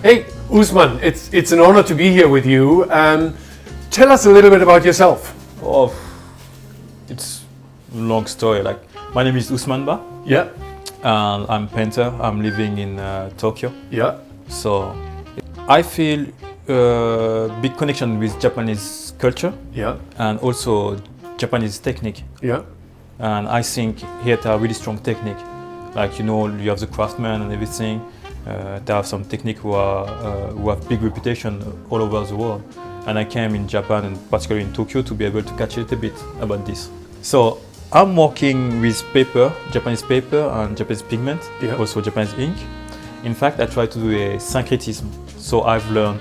Hey, Ousmane, it's an honor to be here with you. Tell us a little bit about yourself. Oh, it's a long story. Like, my name is Ousmane Bâ. Yeah. And I'm a painter. I'm living in Tokyo. Yeah. So I feel a big connection with Japanese culture. Yeah. And also Japanese technique. Yeah. And I think here they are really strong technique. Like, you know, you have the craftsmen and everything. They have some technique who have big reputation all over the world. And I came in Japan, and particularly in Tokyo, to be able to catch it a bit about this. So I'm working with paper, Japanese paper and Japanese pigment, also Japanese ink. In fact, I try to do a syncretism. So I've learned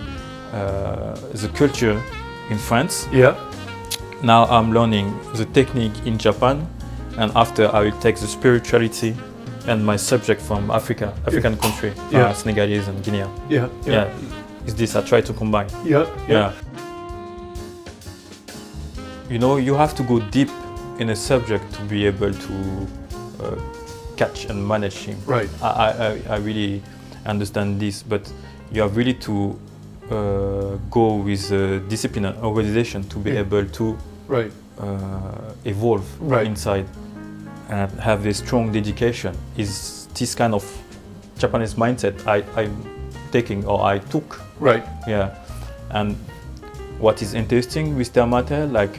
the culture in France. Yeah. Now I'm learning the technique in Japan, and after I will take the spirituality and my subject from African country, Senegalise and Guinea. Yeah. Yeah. Is this I try to combine. Yeah. You know, you have to go deep in a subject to be able to catch and manage him. Right. I really understand this, but you have really to go with discipline and organization to be able to evolve inside and have a strong dedication. Is this kind of Japanese mindset I'm taking, or I took. Right. Yeah. And what is interesting with their material, like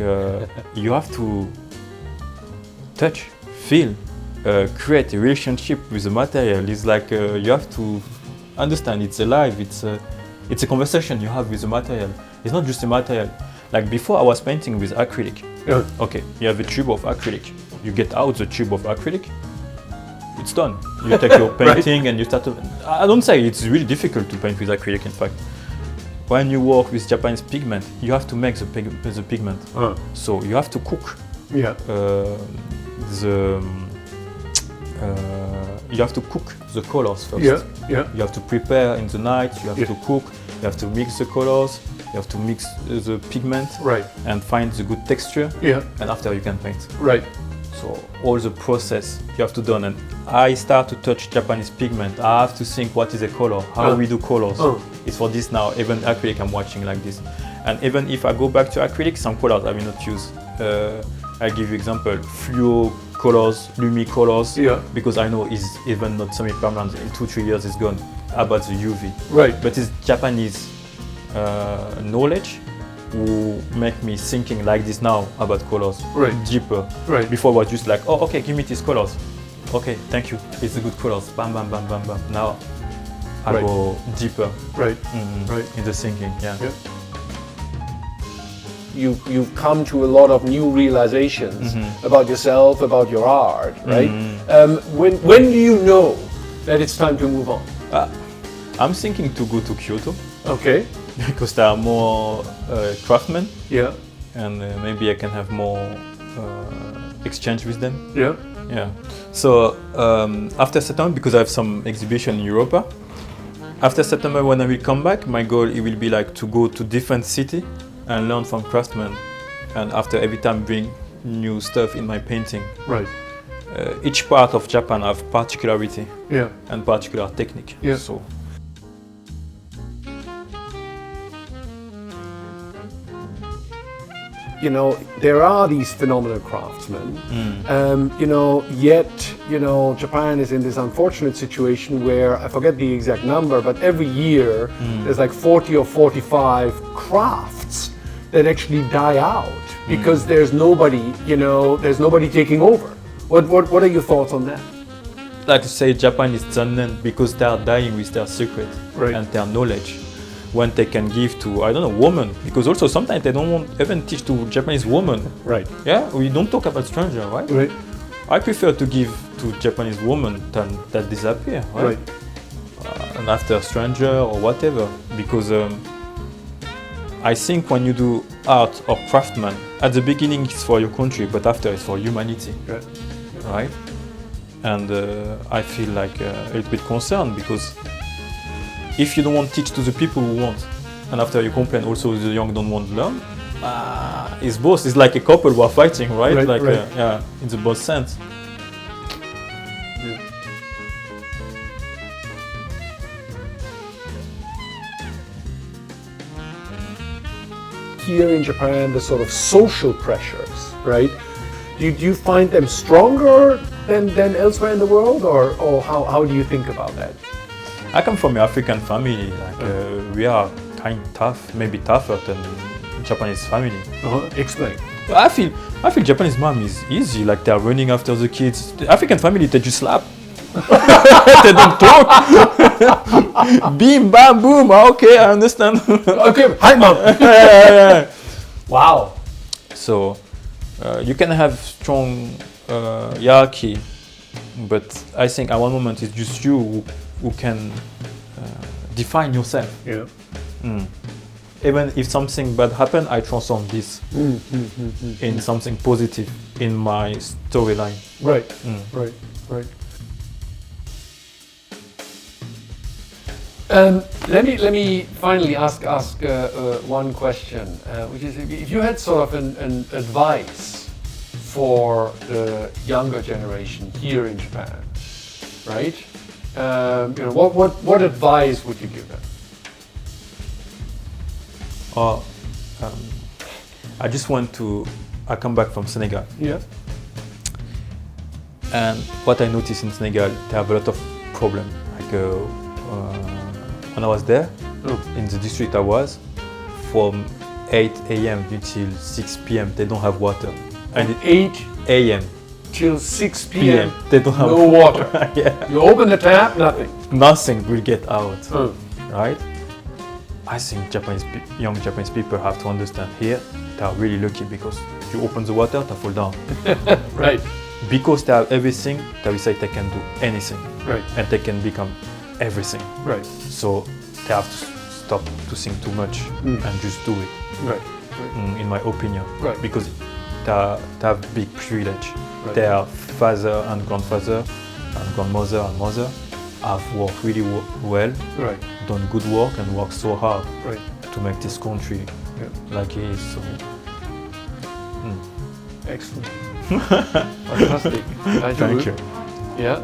you have to touch, feel, create a relationship with the material. It's like you have to understand it's alive. It's a conversation you have with the material. It's not just a material. Like before, I was painting with acrylic. Yeah. Okay, you have a tube of acrylic. You get out the tube of acrylic. It's done. You take your painting and you start to. I don't say it's really difficult to paint with acrylic. In fact, when you work with Japanese pigment, you have to make the pigment. So you have to cook. Yeah. You have to cook the colors first. Yeah. Yeah. You have to prepare in the night. You have to cook. You have to mix the colors. You have to mix the pigment. Right. And find the good texture. Yeah. And after you can paint. Right. So all the process you have to do, and I start to touch Japanese pigment. I have to think what is a color, how we do colors. It's for this now. Even acrylic I'm watching like this, and even if I go back to acrylic, some colors I will not use. I give you example: fluo colors, lumi colors, because I know it's even not semi-permanent. In 2-3 years it's gone. About the UV, right? But it's Japanese knowledge who make me thinking like this now about colors, deeper. Right. Before I was just like, oh, okay, give me these colors. Okay, thank you. It's the good colors. Bam, bam, bam, bam, bam. Now I go deeper. Right. Right. In the thinking. Yeah. You've come to a lot of new realizations about yourself, about your art, right? When do you know that it's time to move on? I'm thinking to go to Kyoto. Okay. Because there are more craftsmen. Yeah. And maybe I can have more exchange with them. Yeah. Yeah. So after September, because I have some exhibition in Europa, after September when I will come back, my goal it will be like to go to different city and learn from craftsmen, and after every time bring new stuff in my painting. Right. Each part of Japan have particularity. Yeah. And particular technique. Yeah. So. You know, there are these phenomenal craftsmen, yet, Japan is in this unfortunate situation where, I forget the exact number, but every year there's like 40 or 45 crafts that actually die out because there's nobody, there's nobody taking over. What are your thoughts on that? Like to say Japan is zannen because they are dying with their secret and their knowledge. When they can give to, I don't know, women, because also sometimes they don't want even teach to Japanese women. Right. Yeah, we don't talk about stranger, right? Right. I prefer to give to Japanese women than that disappear, right? And after stranger or whatever, because I think when you do art or craftsman, at the beginning it's for your country, but after it's for humanity, right? And I feel like a little bit concerned because if you don't want to teach to the people who want, and after you complain also the young don't want to learn, it's both. It's like a couple who are fighting, right? In the both sense. here in Japan, the sort of social pressures, right? Do you find them stronger than elsewhere in the world, or how do you think about that? I come from an African family. We are kind of tough, maybe tougher than Japanese family. Explain. I feel Japanese mom is easy. Like they're running after the kids. The African family, they just slap. They don't talk. Beam, bam, boom. Okay, I understand. Okay, hi mom. Yeah. Wow. So you can have strong hierarchy, but I think at one moment it's just you who can define yourself. Yeah. Even if something bad happens, I transform this in something positive in my storyline. Right. Right. Let me finally ask one question, which is if you had sort of an advice for the younger generation here in Japan, right? What advice would you give them? I come back from Senegal, Yeah. and what I noticed in Senegal, they have a lot of problems. Like when I was there, in the district I was, from 8 a.m. until 6 p.m. they don't have water. And 8 a.m. till 6 p.m. they don't have no water. Yeah. You open the tap, nothing. Nothing will get out, Mm. right? I think young Japanese people have to understand here they are really lucky because you open the water, they fall down. Right. Because they have everything, they will say they can do anything, Right. and they can become everything. Right. So they have to stop to think too much and just do it. Right. In my opinion, Right. because they have big privilege. Right. Their father and grandfather and grandmother and mother have worked really well, Right. done good work and worked so hard Right. to make this country like it is. So, Excellent. Fantastic. thank you. Yeah.